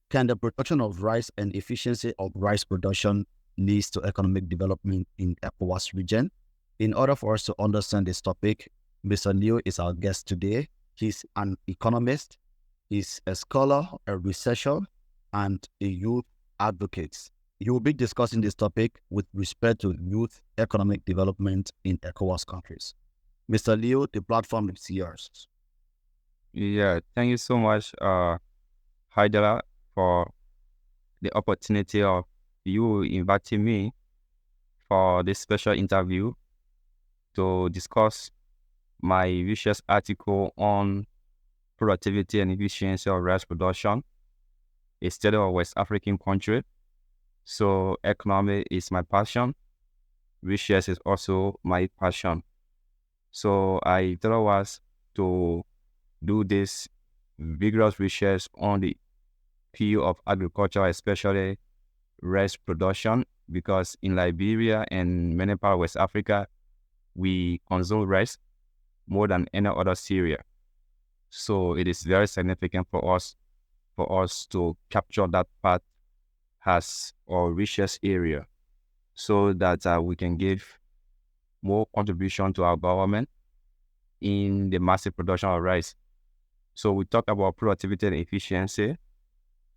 Can the production of rice and efficiency of rice production leads to economic development in ECOWAS region? In order for us to understand this topic, Mr. Liu is our guest today. He's an economist, he's a scholar, a researcher, and a youth advocate. He will be discussing this topic with respect to youth economic development in ECOWAS countries. Mr. Liu, the platform is yours. Yeah, thank you so much, Haidara, for the opportunity of you inviting me for this special interview to discuss my research article on productivity and efficiency of rice production, a study of West African country. So economy is my passion. Research is also my passion. So I thought was to do this vigorous research on the field of agriculture, especially rice production, because in Liberia and many parts of West Africa, we consume rice more than any other area. So it is very significant for us to capture that part as our research area, so that we can give more contribution to our government in the massive production of rice. So we talk about productivity and efficiency.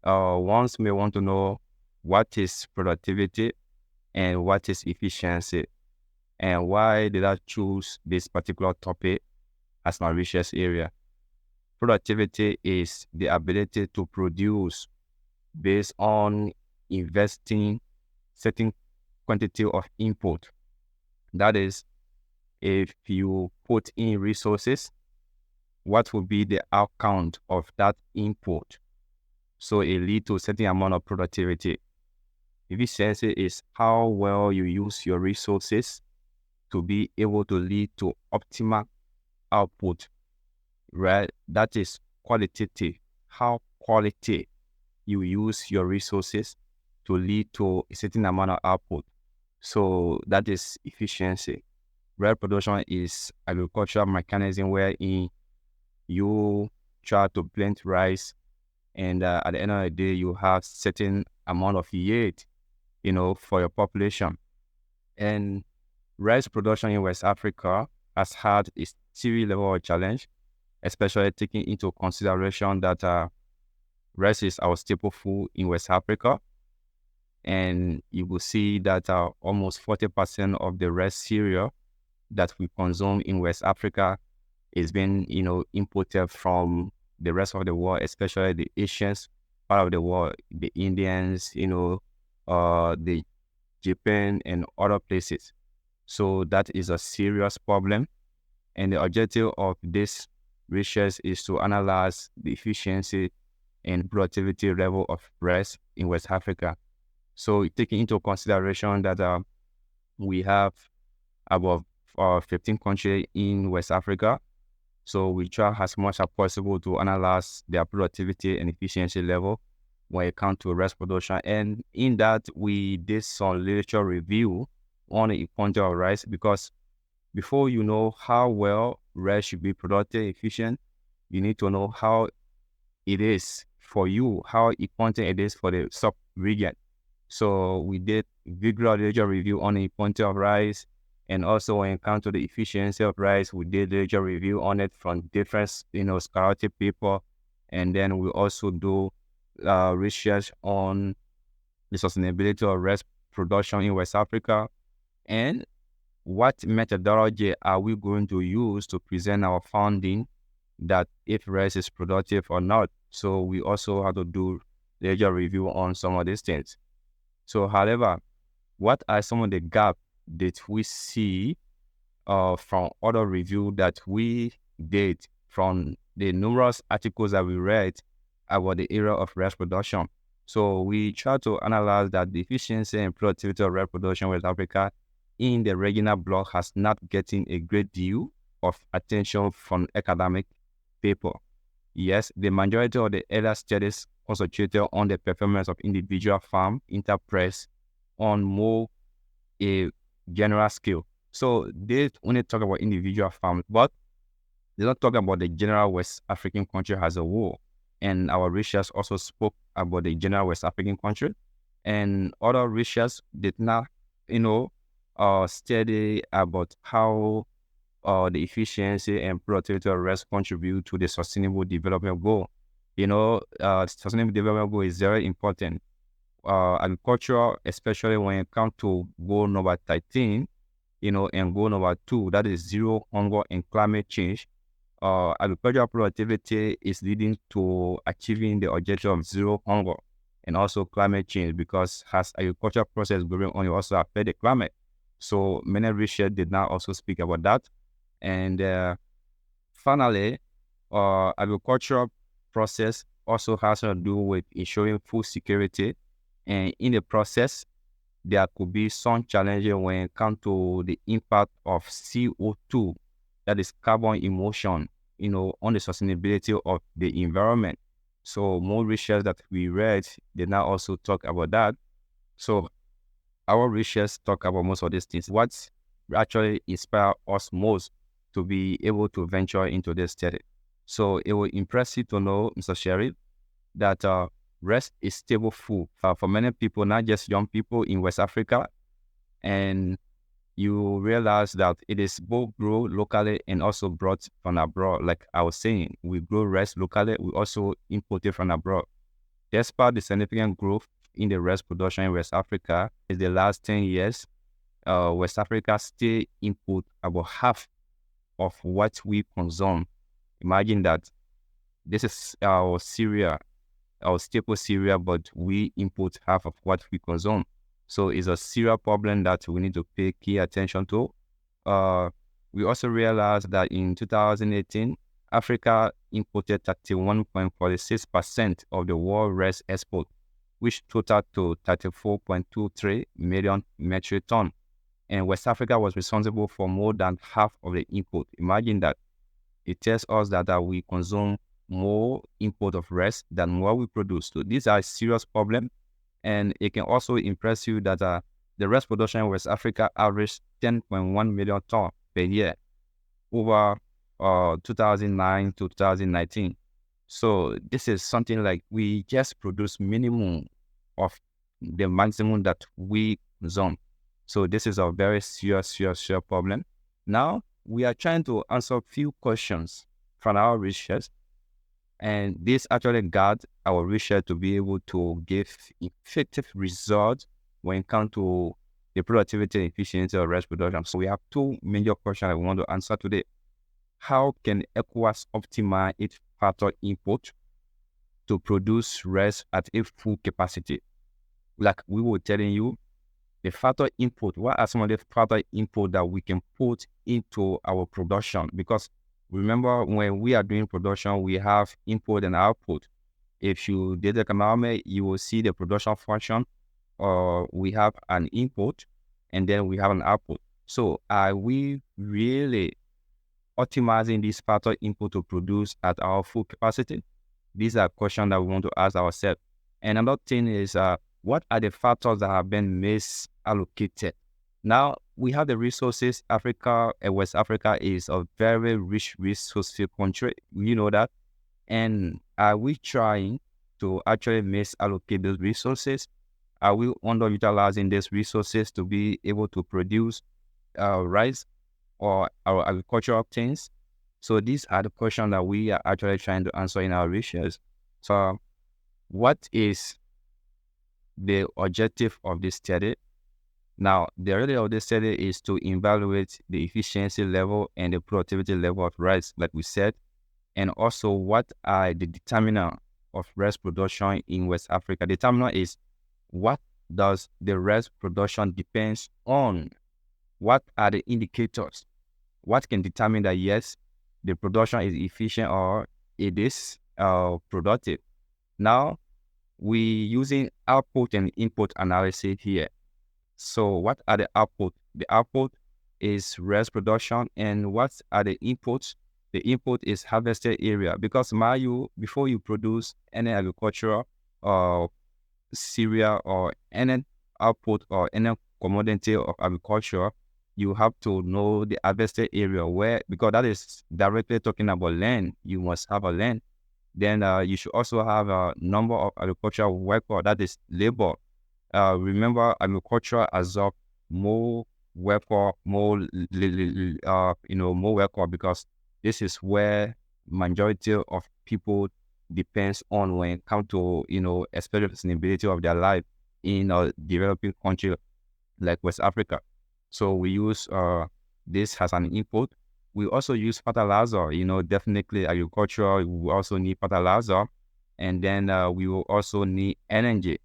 Once may want to know what is productivity and what is efficiency, and why did I choose this particular topic as my research area. Productivity is the ability to produce based on investing certain quantity of input. That is, if you put in resources, what will be the outcome of that input? So it leads to a certain amount of productivity. Efficiency is how well you use your resources to be able to lead to optimal output, right? That is qualitative, how quality you use your resources to lead to a certain amount of output. So that is efficiency. Rice production is agricultural mechanism wherein you try to plant rice, and at the end of the day, you have certain amount of yield, for your population. And rice production in West Africa has had a serious level of challenge, especially taking into consideration that rice is our staple food in West Africa. And you will see that almost 40% of the rice cereal that we consume in West Africa is being, imported from the rest of the world, especially the Asians part of the world, the Indians, the Japan and other places. So that is a serious problem. And the objective of this research is to analyze the efficiency and productivity level of rice in West Africa. So taking into consideration that we have about 15 countries in West Africa, so we try as much as possible to analyze their productivity and efficiency level when it comes to rice production. And in that, we did some literature review on the quantity of rice, because before you know how well rice should be productive, efficient, you need to know how it is for you, how important it is for the sub-region. So we did vigorous literature review on the quantity of rice, and also when it comes to the efficiency of rice, we did literature review on it from different, scholarly people. And then we also do research on the sustainability of rice production in West Africa, and what methodology are we going to use to present our finding that if rice is productive or not. So we also have to do literature review on some of these things. So, however, what are some of the gaps that we see from other review that we did from the numerous articles that we read about the area of rice production? So we try to analyze that the efficiency and productivity of rice production in West Africa in the regional bloc has not getting a great deal of attention from academic people. Yes, the majority of the other studies concentrated on the performance of individual farm enterprise on more a general scale. So they only talk about individual farms, but they don't talk about the general West African country as a whole. and our research also spoke about the general West African country, and other research did not, study about how the efficiency and productivity of rice contribute to the sustainable development goal. Sustainable development goal is very important. Agriculture, especially when it comes to goal number 13, and goal number 2, that is zero hunger and climate change. Agricultural productivity is leading to achieving the objective of zero hunger and also climate change, because as agricultural process going on, you also affect the climate. So many research did not also speak about that. And finally, agricultural process also has to do with ensuring food security. And in the process, there could be some challenges when it comes to the impact of CO2, that is carbon emission, on the sustainability of the environment. So more research that we read did not also talk about that. So our research talk about most of these things. What actually inspired us most to be able to venture into this study? So it will impress you to know, Mr. Sherry, that rest is stable food for many people, not just young people in West Africa. And you realize that it is both grow locally and also brought from abroad. Like I was saying, we grow rice locally, we also import it from abroad. Despite the significant growth in the rice production in West Africa in the last 10 years, West Africa still import about half of what we consume. Imagine that this is our cereal, our staple cereal, but we import half of what we consume. So it's a serious problem that we need to pay key attention to. We also realized that in 2018, Africa imported 31.46% of the world rice export, which totaled to 34.23 million metric tons. And West Africa was responsible for more than half of the import. Imagine that. It tells us that we consume more import of rice than what we produce. So these are a serious problem. And it can also impress you that the rice production in West Africa averaged 10.1 million tons per year over 2009 to 2019. So this is something like we just produce minimum of the maximum that we consume. So this is a very serious problem. Now, we are trying to answer a few questions from our research, and this actually got our research to be able to give effective results when it comes to the productivity and efficiency of rice production. So we have two major questions I want to answer today. How can ECOWAS optimize its factor input to produce rice at a full capacity? Like we were telling you, the factor input, what are some of the factor input that we can put into our production? Because remember, when we are doing production, we have input and output. If you did the economic, you will see the production function, or we have an input and then we have an output. So are we really optimizing this factor input to produce at our full capacity? These are questions that we want to ask ourselves. And another thing is, what are the factors that have been misallocated? Now, we have the resources. Africa, West Africa is a very rich resource-filled country. You know that. And are we trying to actually misallocate those resources? Are we underutilizing these resources to be able to produce rice or our agricultural things? So these are the questions that we are actually trying to answer in our research. So what is the objective of this study? Now, the objective of this study is to evaluate the efficiency level and the productivity level of rice, like we said, and also what are the determinants of rice production in West Africa. The determinant is what does the rice production depends on? What are the indicators? What can determine that yes, the production is efficient or it is productive? Now, we using output and input analysis here. So what are the output? The output is rice production, and what are the inputs? The input is harvested area, because before you produce any agricultural cereal or any output or any commodity of agriculture, you have to know the harvested area where, because that is directly talking about land. You must have a land. Then you should also have a number of agricultural worker, that is labor. Remember, agriculture absorb more worker, more worker, because this is where majority of people depends on when it comes to, especially sustainability of their life in a developing country like West Africa. So we use this as an input. We also use fertilizer, definitely agriculture, we also need fertilizer. And then we will also need energy,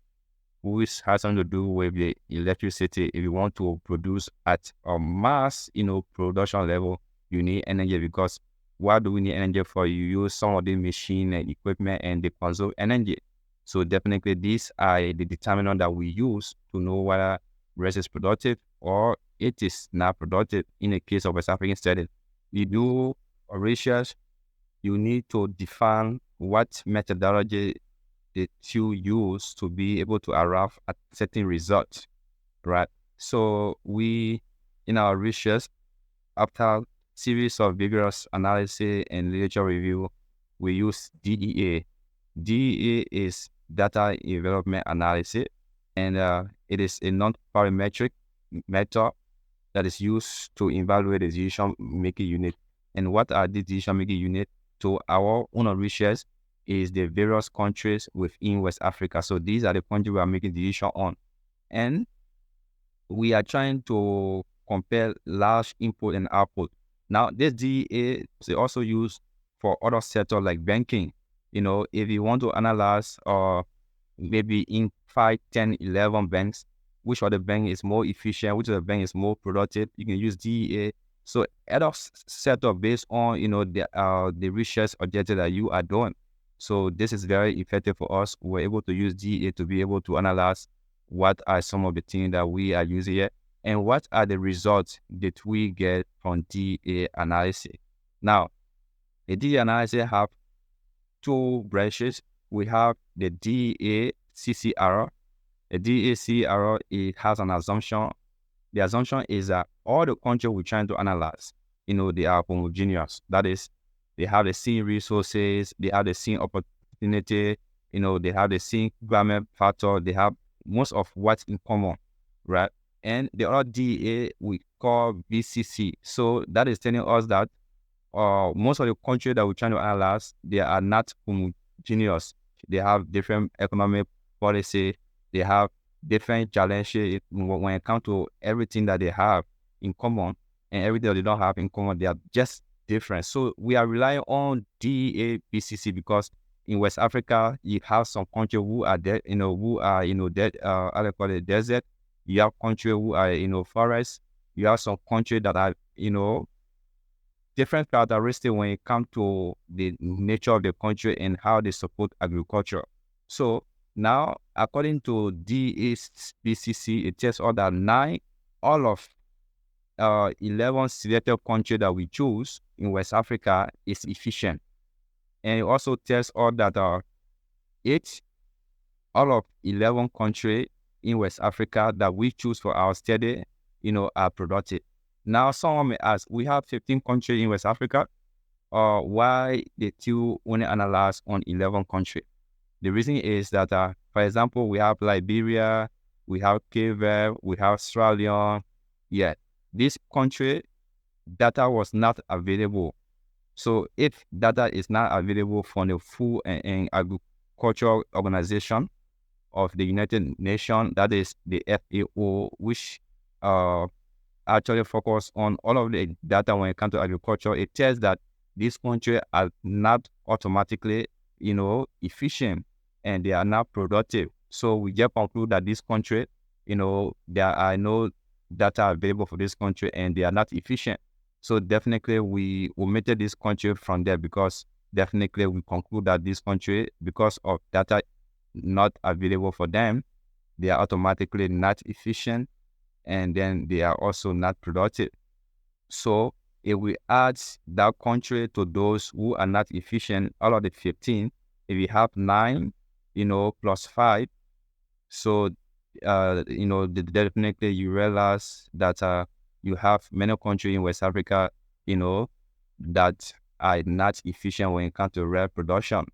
which has something to do with the electricity. If you want to produce at a mass, production level, you need energy, because what do we need energy for? You use some of the machine and equipment and they consume energy. So definitely these are the determinant that we use to know whether rice is productive or it is not productive. In the case of West African studies, you do research, you need to define what methodology that you use to be able to arrive at certain results, right? So we, in our research, after series of vigorous analysis and literature review, we use DEA. DEA is data development analysis, and it is a non-parametric method that is used to evaluate the decision-making unit. And what are the decision-making unit? To our own research is the various countries within West Africa. So these are the countries we are making decision on. And we are trying to compare large input and output. Now, this DEA is also used for other sectors like banking. If you want to analyze maybe in 5, 10, 11 banks, which of the bank is more efficient, which of the bank is more productive, you can use DEA. So other setup based on, the research objective that you are doing. So this is very effective for us. We're able to use DEA to be able to analyze what are some of the things that we are using here and what are the results that we get from DEA analysis. Now, the DEA analysis have two branches. We have the DEA CCR. The DEA CCR, it has an assumption. The assumption is that all the countries we're trying to analyze, they are homogeneous. That is, they have the same resources, they have the same opportunity, they have the same government factor, they have most of what's in common, right? And the other DEA we call BCC. So that is telling us that most of the countries that we're trying to analyze, they are not homogeneous. They have different economic policy, they have different challenges when it comes to everything that they have in common and everything that they don't have in common. They are just different. So we are relying on DEA BCC because in West Africa, you have some countries who are dead, how they call it, desert. You have countries who are, forest. You have some countries that are, different characteristics when it comes to the nature of the country and how they support agriculture. So now, according to DEA-BCC, it tells us that all of 11 selected countries that we choose in West Africa is efficient. And it also tells us that 8 out of 11 countries in West Africa that we choose for our study, are productive. Now, someone may ask, we have 15 countries in West Africa. Why they still only analyze on 11 countries? The reason is that, for example, we have Liberia, we have Cape Verde, we have Australia. Yeah, this country data was not available. So if data is not available from the Food and Agricultural Organization of the United Nations, that is the FAO, which actually focus on all of the data when it comes to agriculture, it tells that these countries are not automatically, efficient and they are not productive. So we just conclude that this country, there are no data available for this country and they are not efficient. So definitely we omitted this country from there because definitely we conclude that this country, because of data not available for them, they are automatically not efficient and then they are also not productive. So if we add that country to those who are not efficient, out of the 15, if we have 9, plus 5, so, definitely you realize that you have many countries in West Africa, that are not efficient when it comes to real production.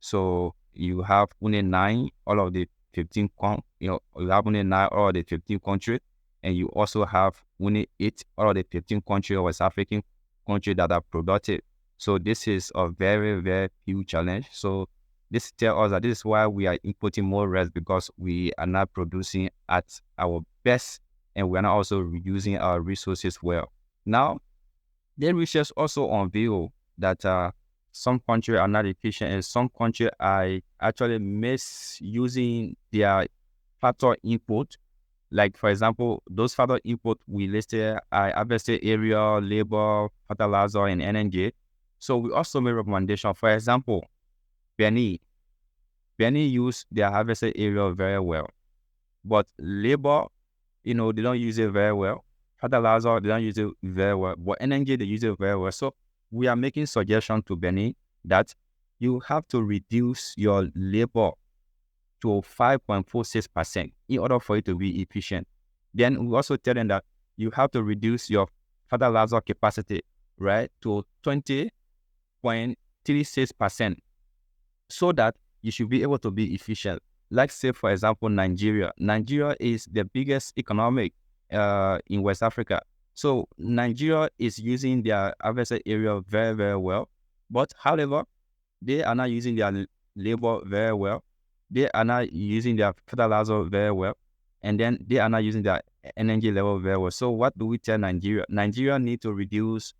So you have only 9 out of the 15 you have only 9 out of the 15 countries, and you also have only 8 out of the 15 countries or West African countries that are productive. So this is a very, very huge challenge. So this tells us that this is why we are inputting more rice, because we are not producing at our best, and we are not also using our resources well. Now, the research also unveil that some countries are not efficient, and some countries are actually misusing their factor input. Like, for example, those factor input we listed are harvested area, labor, fertilizer, and energy. So we also made recommendation. For example, Benin. Benin use their harvested area very well, but labor, they don't use it very well. Fertilizer, they don't use it very well, but energy, they use it very well. So we are making suggestion to Benin that you have to reduce your labor to 5.46% in order for it to be efficient. Then we also tell them that you have to reduce your fertilizer capacity, right, to 20.36%, so that you should be able to be efficient. Like, say, for example, Nigeria. Nigeria is the biggest economic in West Africa. So Nigeria is using their harvested area very, very well. But however, they are not using their labor very well. They are not using their fertilizer very well. And then they are not using their energy level very well. So what do we tell Nigeria? Nigeria need to reduce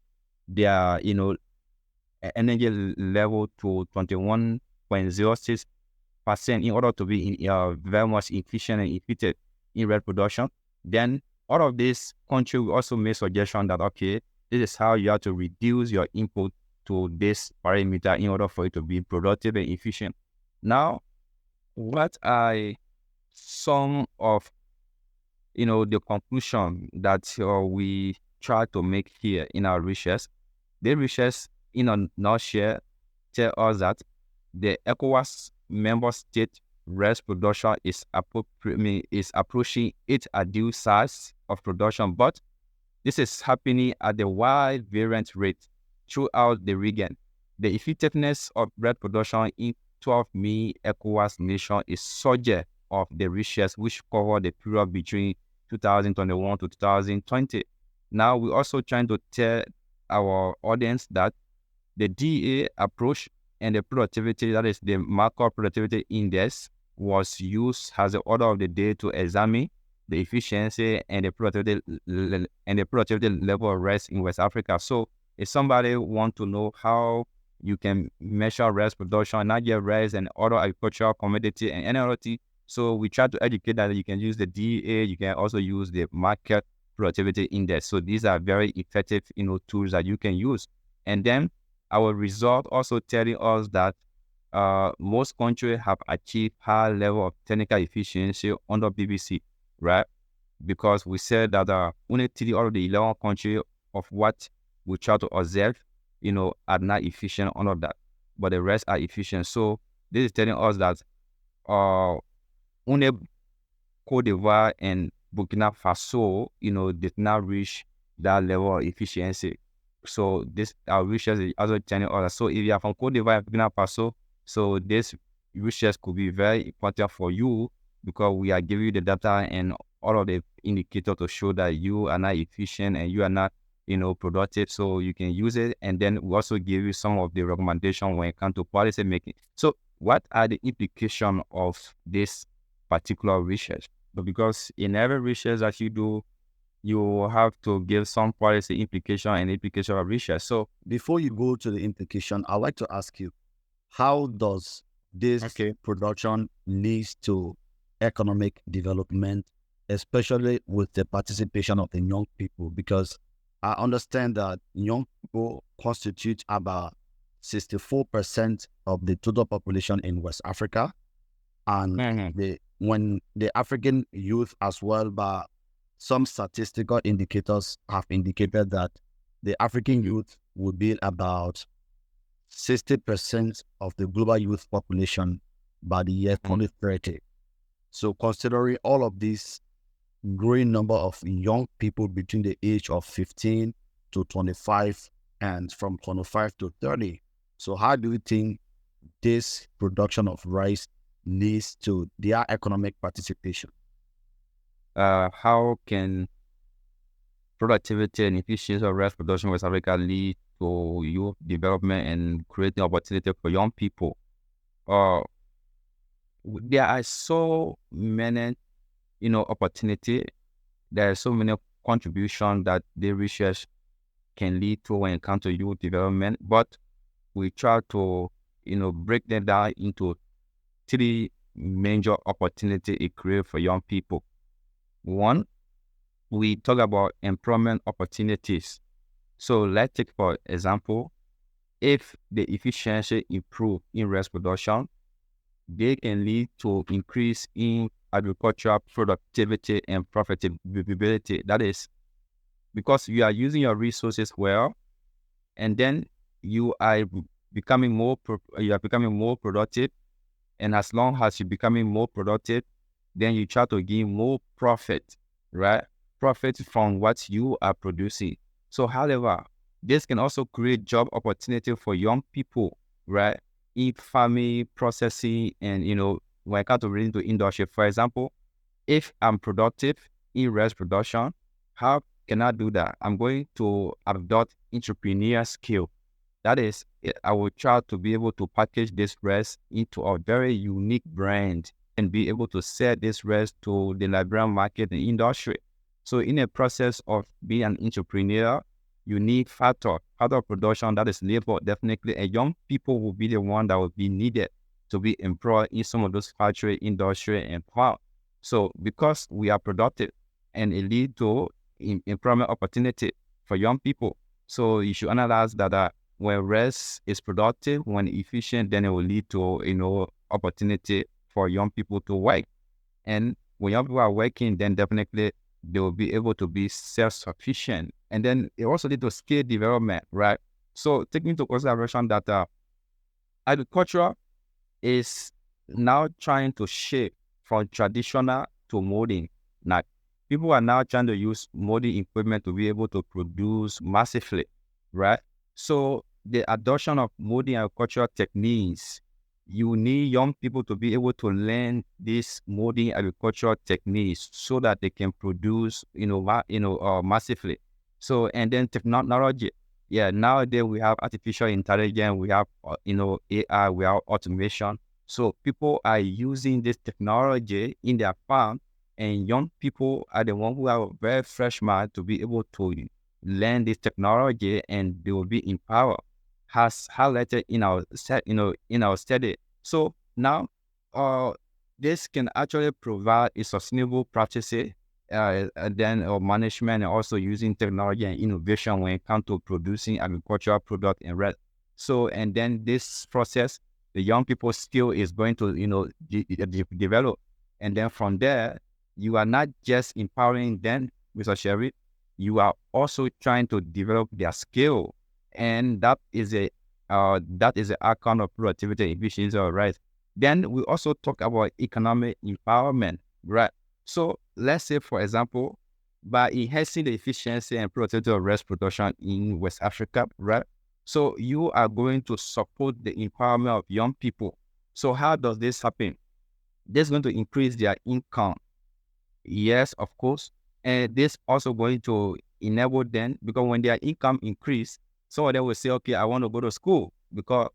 their, energy level to 21.06% in order to be very much efficient and effective in red production. Then out of this country, we also made suggestion that, okay, this is how you have to reduce your input to this parameter in order for it to be productive and efficient. Now, what are some of the conclusion that we try to make here in our research? The research, in a nutshell, tell us that the ECOWAS member state rice production is approaching its ideal size of production, but this is happening at a wide variant rate throughout the region. The effectiveness of bread production in 12 main ECOWAS nations is subject of the research, which cover the period between 2021 to 2020. Now, we're also trying to tell our audience that the DA approach and the productivity, that is the macro productivity index, was used as the order of the day to examine the efficiency and the productivity level of rice in West Africa. So if somebody want to know how you can measure rice production, not just rice and other agricultural commodity and any other thing, so we try to educate that you can use the DA, you can also use the market productivity index. So these are very effective, tools that you can use. And then our result also telling us that most countries have achieved high level of technical efficiency under BBC, right? Because we said that only 3 out of the 11 countries of what we try to observe, are not efficient under that, but the rest are efficient. So this is telling us that only Cote d'Ivoire and Burkina Faso, did not reach that level of efficiency. So this our research is also telling us. So if you are from Cote d'Ivoire and Burkina Faso, so this research could be very important for you, because we are giving you the data and all of the indicators to show that you are not efficient and you are not, productive. So you can use it, and then we also give you some of the recommendations when it comes to policy making. So what are the implications of this particular research? Because in every research that you do, you have to give some policy implication and implication of research. So before you go to the implication, I'd like to ask you, how does this production leads to economic development, especially with the participation of the young people? Because I understand that young people constitute about 64% of the total population in West Africa, and when the African youth as well, but some statistical indicators have indicated that the African youth will be about 60% of the global youth population by the year 2030. So considering all of these growing number of young people between the age of 15 to 25 and from 25 to 30, so how do you think this production of rice leads to their economic participation? How can productivity and efficiency of rice production in West Africa lead to youth development and creating opportunity for young people? Uh, there are so many, opportunity. There are so many contributions that the research can lead to when it comes to youth development, but we try to, break them down into three major opportunity it creates for young people. One, we talk about employment opportunities. So let's take for example, if the efficiency improve in rice production, they can lead to increase in agricultural productivity and profitability. That is because you are using your resources well, and then you are becoming more productive. And as long as you're becoming more productive, then you try to gain more profit, right? Profit from what you are producing. So, however, this can also create job opportunity for young people, right? In farming, processing, and when it comes to relating to industry. For example, if I'm productive in rice production, how can I do that? I'm going to adopt entrepreneur skill. That is, I will try to be able to package this rice into a very unique brand and be able to sell this rice to the Liberian market and industry. So in a process of being an entrepreneur, you need factor of production, that is labor, definitely. And young people will be the one that will be needed to be employed in some of those factory, industry, and farm. So because we are productive and it lead to employment opportunity for young people. So you should analyze that when rice is productive, when efficient, then it will lead to, opportunity for young people to work. And when young people are working, then definitely they will be able to be self-sufficient. And then it also leads to skill development, right? So taking into consideration that agriculture is now trying to shift from traditional to modern. Now, people are now trying to use modern equipment to be able to produce massively, right? So the adoption of modern agricultural techniques, you need young people to be able to learn these modern agricultural techniques so that they can produce, massively. So, and then technology. Yeah, nowadays we have artificial intelligence, we have, AI, we have automation. So people are using this technology in their farm, and young people are the ones who have a very fresh mind to be able to learn this technology, and they will be empowered, has highlighted in our in our study. So now, this can actually provide a sustainable practices, and then management, and also using technology and innovation when it comes to producing agricultural product and rest. So, and then this process, the young people skill is going to develop, and then from there, you are not just empowering them, Mr. Sherry, you are also trying to develop their skill, and that is a outcome of productivity, efficiency, right? Then we also talk about economic empowerment, right? So let's say, for example, by enhancing the efficiency and productivity of rice production in West Africa, right? So you are going to support the empowerment of young people. So how does this happen? This is going to increase their income. Yes, of course. And this also going to enable them, because when their income increase, some of them will say, okay, I want to go to school, because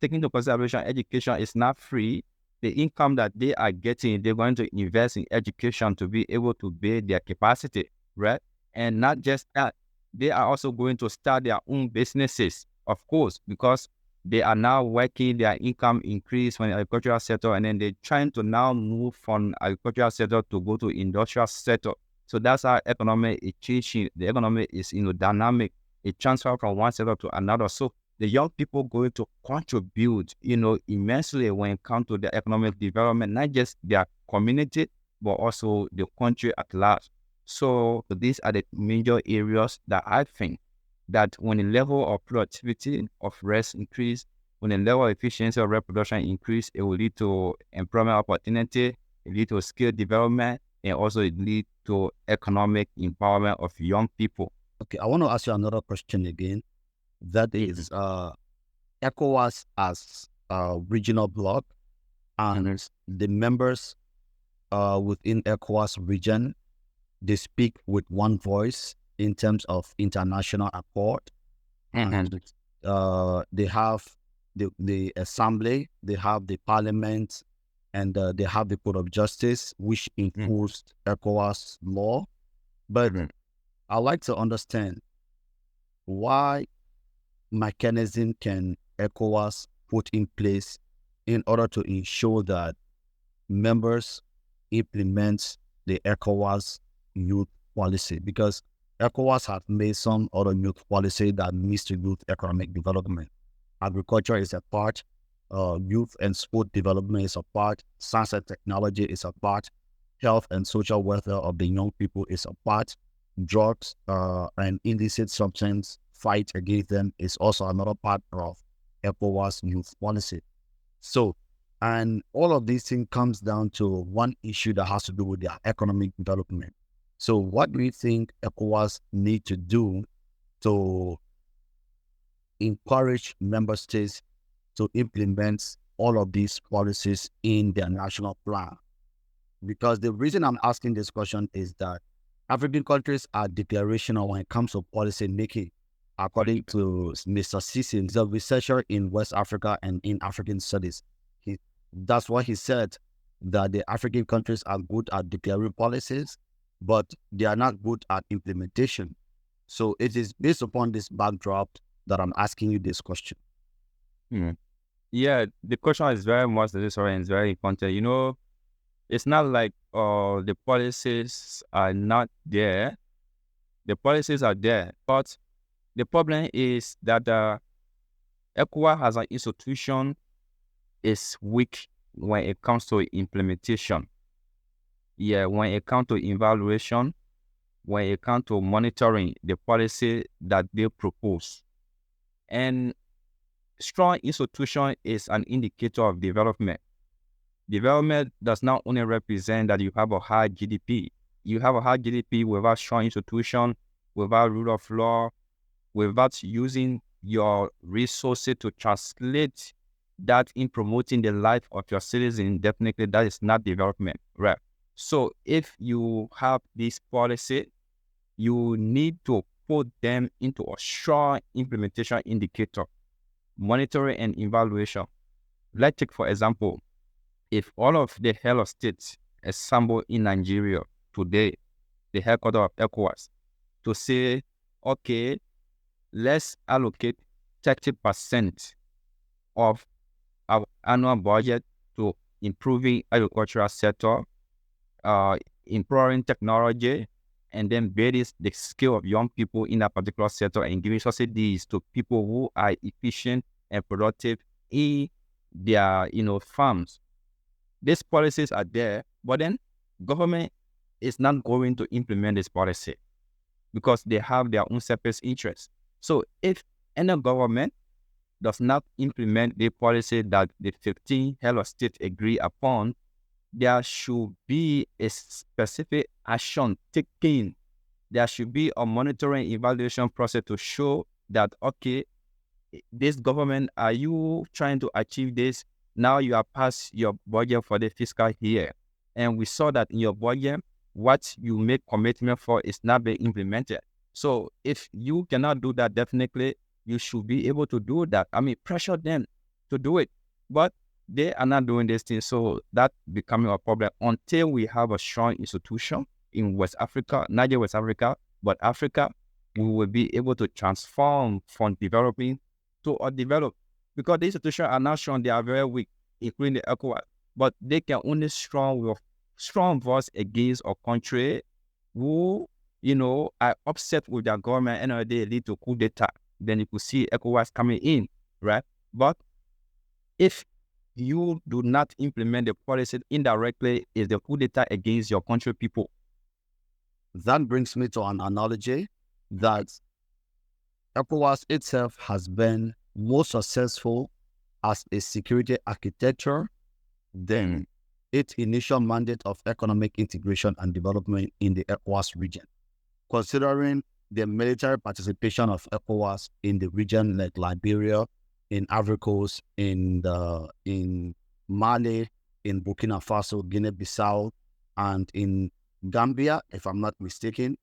taking into consideration education is not free. The income that they are getting, they're going to invest in education to be able to build their capacity, right? And not just that, they are also going to start their own businesses, of course, because they are now working, their income increase when agricultural sector, and then they're trying to now move from agricultural sector to go to industrial sector. So that's how economy is changing. The economy is dynamic. It transfers from one sector to another. So the young people going to contribute, immensely when it comes to the economic development, not just their community, but also the country at large. So these are the major areas that I think that when the level of productivity of rice increase, when the level of efficiency of reproduction increase, it will lead to employment opportunity, it lead to skill development, and also it lead to economic empowerment of young people. Okay, I want to ask you another question again. That is, ECOWAS has regional bloc, and the members within ECOWAS region, they speak with one voice in terms of international accord, and they have the assembly, they have the parliament, and they have the court of justice, which enforced ECOWAS law. But I'd like to understand why mechanism can ECOWAS put in place in order to ensure that members implement the ECOWAS youth policy, because ECOWAS have made some other youth policy that needs to youth economic development. Agriculture is a part, youth and sport development is a part, science and technology is a part, health and social welfare of the young people is a part, drugs and illicit substance fight against them is also another part of ECOWAS youth policy. So, and all of these things comes down to one issue that has to do with their economic development. So what do you think ECOWAS need to do to encourage member states to implement all of these policies in their national plan? Because the reason I'm asking this question is that African countries are declarational when it comes to policy making. According to Mr. Sissin, the researcher in West Africa and in African studies, that's what he said, that the African countries are good at declaring policies, but they are not good at implementation. So it is based upon this backdrop that I'm asking you this question. Yeah, the question is very much necessary and it's very important. You know, it's not like the policies are not there. The policies are there, but the problem is that ECOWAS as an institution is weak when it comes to implementation. Yeah, when it comes to evaluation, when it comes to monitoring the policy that they propose. And strong institution is an indicator of development. Development does not only represent that you have a high GDP. You have a high GDP without strong institution, without rule of law, without using your resources to translate that in promoting the life of your citizens. Definitely that is not development, right? So if you have this policy, you need to put them into a strong implementation indicator, monitoring and evaluation. Let's take, for example, if all of the head of states assemble in Nigeria today, the headquarters of ECOWAS, to say, okay, let's allocate 30% of our annual budget to improving agricultural sector, improving technology, and then building the skill of young people in that particular sector and giving subsidies to people who are efficient and productive in their, farms. These policies are there, but then government is not going to implement this policy because they have their own separate interests. So if any government does not implement the policy that the 15 head of state agree upon, there should be a specific action taken. There should be a monitoring evaluation process to show that, okay, this government, are you trying to achieve this? Now you are past your budget for the fiscal year. And we saw that in your budget, what you make commitment for is not being implemented. So if you cannot do that, definitely you should be able to do that. I mean, pressure them to do it. But they are not doing this thing. So that becoming a problem until we have a strong institution in West Africa, not just West Africa, but Africa, we will be able to transform from developing to undeveloped. Because the institutions are not strong, they are very weak, including the ECOWAS. But they can only strong voice against a country who, are upset with their government and they lead to coup d'etat. Then you could see ECOWAS coming in, right? But if you do not implement the policy indirectly, is the coup d'etat against your country people. That brings me to an analogy that ECOWAS itself has been more successful as a security architecture than its initial mandate of economic integration and development in the ECOWAS region. Considering the military participation of ECOWAS in the region like Liberia, in Ivory Coast, in Mali, in Burkina Faso, Guinea-Bissau, and in Gambia, if I'm not mistaken.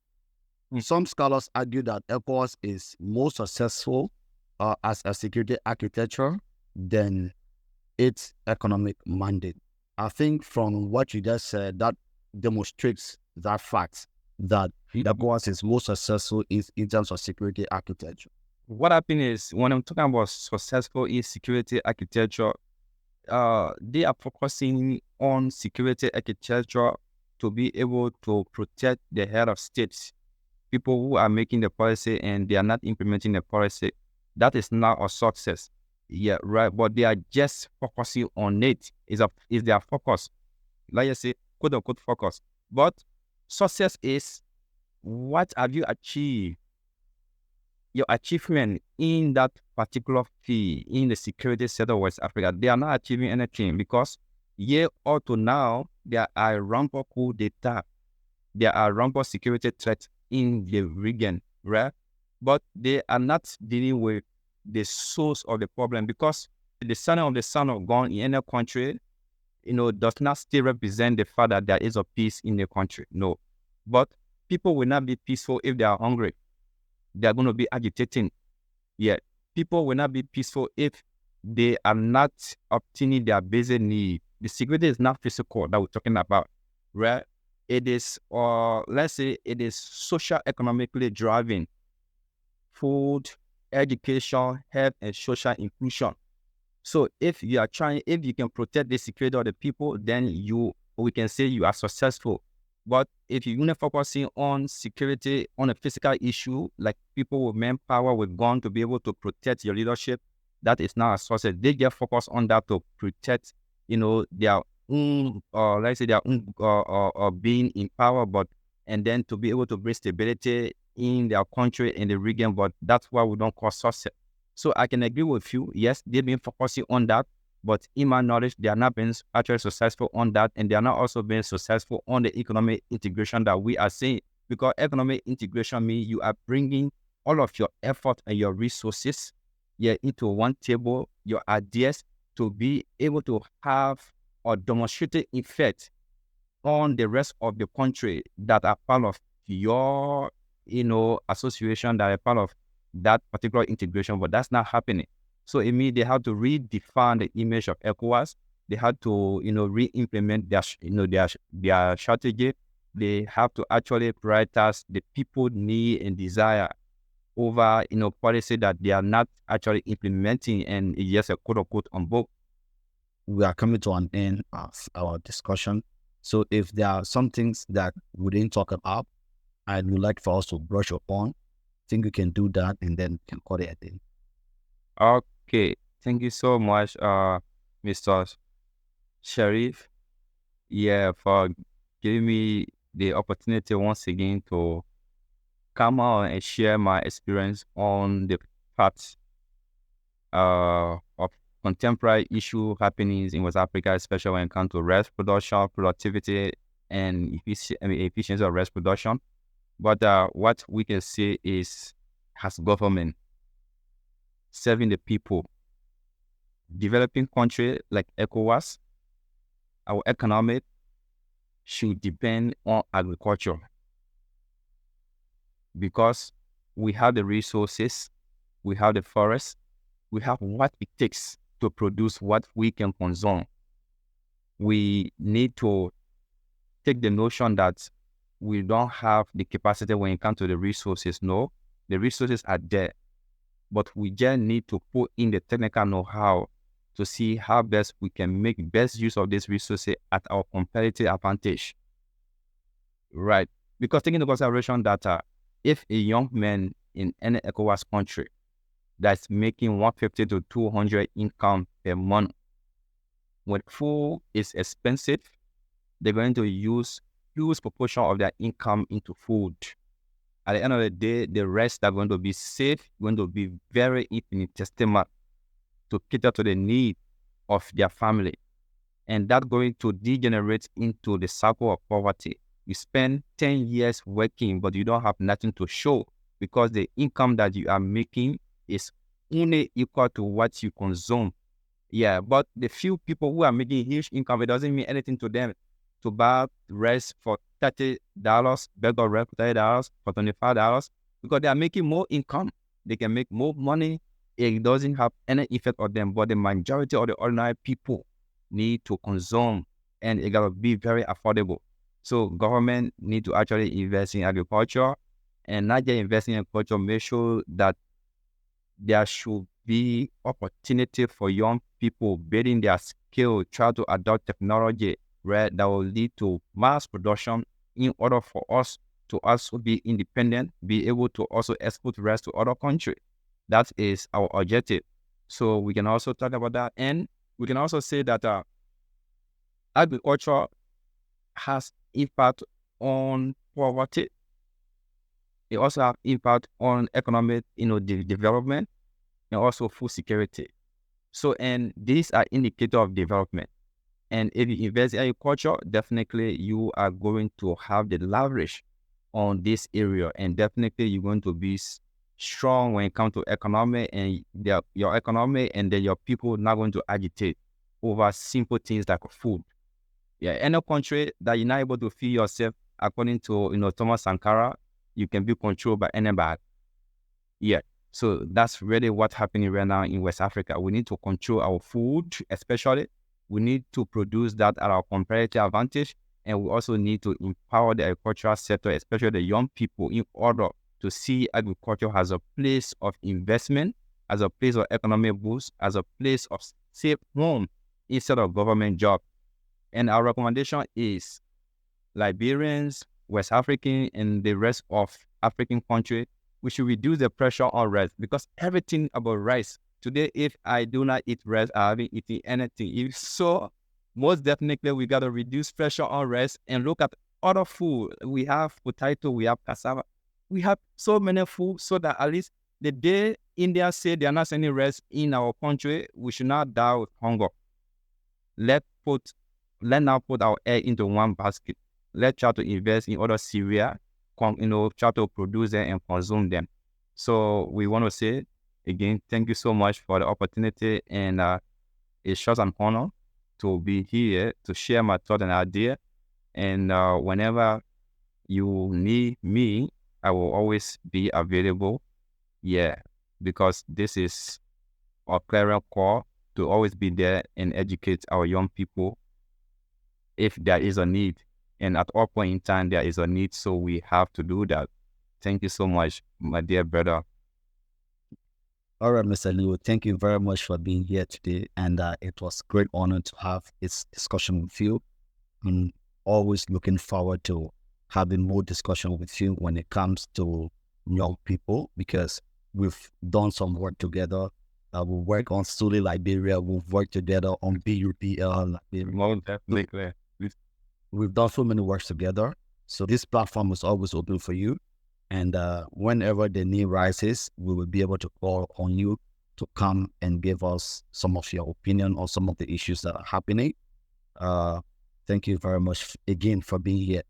Some scholars argue that ECOWAS is more successful as a security architecture than its economic mandate. I think from what you just said, that demonstrates that fact that ECOWAS is more successful in terms of security architecture. What happened is, when I'm talking about successful in security architecture, they are focusing on security architecture to be able to protect the head of states, people who are making the policy and they are not implementing the policy. That is not a success. Yeah, right. But they are just focusing on it. Is their focus. Like I say, quote unquote focus. But success is, what have you achieved? Your achievement in that particular field, in the security sector of West Africa, they are not achieving anything because year up to now, there are rampant coup d'etat, there are rampant security threats in the region, right? But they are not dealing with the source of the problem, because the son of the son of God in any country, does not still represent the fact that there is a peace in the country. No. But people will not be peaceful if they are hungry. They are going to be agitating. Yeah. People will not be peaceful if they are not obtaining their basic need. The security is not physical that we're talking about, right? It is, let's say, it is social economically driving. Food, education, health, and social inclusion. So if you can protect the security of the people, then we can say you are successful. But if you're only focusing on security, on a physical issue, like people with manpower, with gun to be able to protect your leadership, that is not a success. They get focused on that to protect, their own, let's say their own being in power, and then to be able to bring stability in their country, in the region. But that's why we don't call success. So I can agree with you. Yes, they've been focusing on that, but in my knowledge, they are not being actually successful on that, and they are not also being successful on the economic integration that we are seeing. Because economic integration means you are bringing all of your effort and your resources, into one table, your ideas, to be able to have a demonstrative effect on the rest of the country that are part of your, association, that are part of that particular integration. But that's not happening. So it means they have to redefine the image of ECOWAS. They have to, re-implement their strategy. They have to actually prioritize the people need and desire over, policy that they are not actually implementing, and it's just a quote unquote on book. We are coming to an end of our discussion. So if there are some things that we didn't talk about and would like for us to brush upon, I think we can do that and then can call it a day. Okay. Thank you so much, Mr. Sharif. Yeah, for giving me the opportunity once again to come out and share my experience on the parts of contemporary issue happenings in West Africa, especially when it comes to rice production, productivity, and efficiency of rice production. But what we can say is, as government serving the people, developing country like ECOWAS, our economic should depend on agriculture, because we have the resources, we have the forest, we have what it takes to produce what we can consume. We need to take the notion that we don't have the capacity when it comes to the resources. No, the resources are there, but we just need to put in the technical know-how to see how best we can make best use of these resources at our competitive advantage. Right? Because taking into consideration that if a young man in any ECOWAS country that's making 150 to 200 income per month, when food is expensive, they're going to use huge proportion of their income into food. At the end of the day, the rest are going to be safe, going to be very infinitesimal to cater to the need of their family. And that's going to degenerate into the cycle of poverty. You spend 10 years working, but you don't have nothing to show, because the income that you are making is only equal to what you consume. Yeah, but the few people who are making huge income, it doesn't mean anything to them to buy rice for $30, bag of rice for $30, for $25, because they are making more income. They can make more money. It doesn't have any effect on them. But the majority of the ordinary people need to consume, and it gotta be very affordable. So government need to actually invest in agriculture, and not just invest in agriculture. Make sure that there should be opportunity for young people building their skill, try to adopt technology, right, that will lead to mass production in order for us to also be independent, be able to also export rice to other countries. That is our objective. So we can also talk about that. And we can also say that agriculture has impact on poverty. It also has impact on economic, development, and also food security. So, and these are indicators of development. And if you invest in agriculture, definitely you are going to have the leverage on this area, and definitely you're going to be strong when it comes to economy, and your economy, and then your people not going to agitate over simple things like food. Yeah, any country that you're not able to feed yourself, according to Thomas Sankara, you can be controlled by anybody. Yeah. So that's really what's happening right now in West Africa. We need to control our food, especially. We need to produce that at our comparative advantage. And we also need to empower the agricultural sector, especially the young people, in order to see agriculture as a place of investment, as a place of economic boost, as a place of safe home instead of government job. And our recommendation is Liberians, West African, and the rest of African countries, we should reduce the pressure on rice, because everything about rice. Today, if I do not eat rice, I haven't eaten anything. If so, most definitely we got to reduce pressure on rice and look at other food. We have potato, we have cassava. We have so many food, so that at least the day India say they are not sending rice in our country, we should not die with hunger. Let's now put our egg into one basket. Let's try to invest in other cereal, try to produce them and consume them. So we want to say, again, thank you so much for the opportunity, and it's just an honor to be here to share my thought and idea. And whenever you need me, I will always be available. Yeah, because this is our clear call to always be there and educate our young people if there is a need. And at all point in time, there is a need, so we have to do that. Thank you so much, my dear brother. All right, Mr. Liu, thank you very much for being here today. And it was a great honor to have this discussion with you. I'm always looking forward to having more discussion with you when it comes to young people, because we've done some work together. We work on Suli Liberia. We've worked together on BUPL Liberia. More definitely. We've done so many works together. So this platform is always open for you. And whenever the need rises, we will be able to call on you to come and give us some of your opinion on some of the issues that are happening. Thank you very much again for being here.